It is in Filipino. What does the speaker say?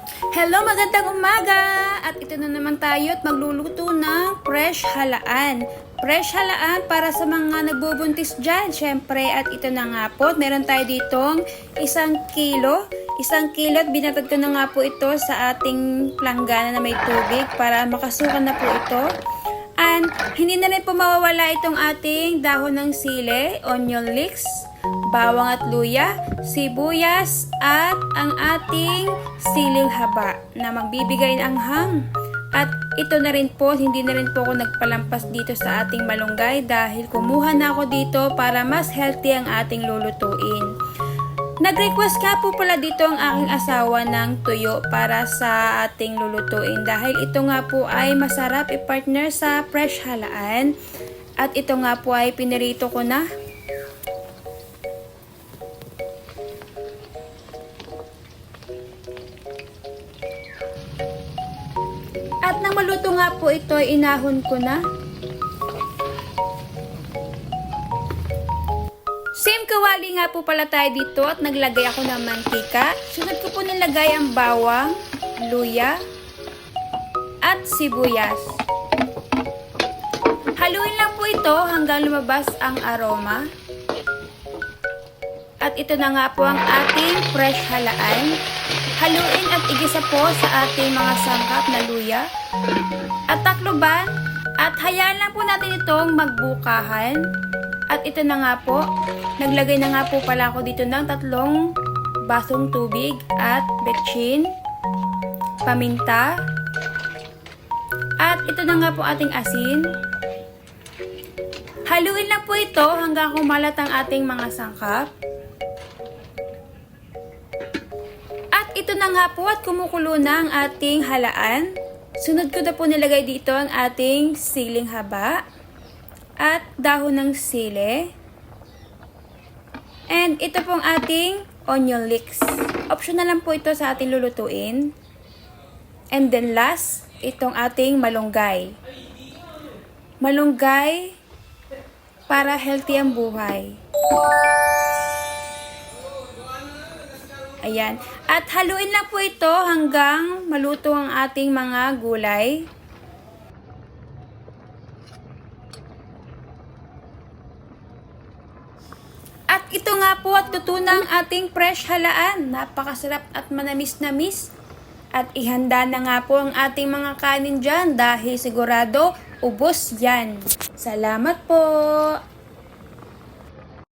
Hello, magandang umaga! At ito na naman tayo at magluluto ng fresh halaan. Fresh halaan para sa mga nagbubuntis dyan, syempre. At ito na nga po, meron tayo ditong 1 kilo. 1 kilo at binatad ko na nga po ito sa ating planggana na may tubig para makasukan na po ito. And hindi na rin po mawawala itong ating dahon ng sili, onion leeks, bawang at luya, sibuyas, at ang ating siling haba na magbibigay ng anghang. At ito na rin po, hindi na rin po ako nagpalampas dito sa ating malunggay dahil kumuha na ako dito para mas healthy ang ating lulutuin. Nag-request nga po pala dito ang aking asawa ng tuyo para sa ating lulutuin dahil ito nga po ay masarap i-partner sa fresh halaan. At ito nga po ay pinirito ko na. At nang maluto nga po ito, inahon ko na. Same kawali nga po pala tayo dito at naglagay ako ng mantika. Sunod ko po nilagay ang bawang, luya, at sibuyas. Haluin lang po ito hanggang lumabas ang aroma. At ito na nga po ang ating fresh halaan. Haluin at igisa po sa ating mga sangkap na luya at takloban at hayaan lang po natin itong magbukahan. At ito na nga po, naglagay na nga po pala ako dito ng 3 basong tubig at betchin, paminta, at ito na nga po ating asin. Haluin lang po ito hanggang kumalat ang ating mga sangkap. At ito na nga po at kumukulo na ang ating halaan. Sunod ko na po nilagay dito ang ating siling haba at dahon ng sili. And ito pong ating onion leeks. Optional lang po ito sa ating lulutuin. And then last, itong ating malunggay. Malunggay para healthy ang buhay. Ayan. At haluin lang po ito hanggang maluto ang ating mga gulay. At ito nga po at luto na ang ating fresh halaan. Napakasarap at manamis-namis. At ihanda na nga po ang ating mga kanin dyan dahil sigurado ubos yan. Salamat po!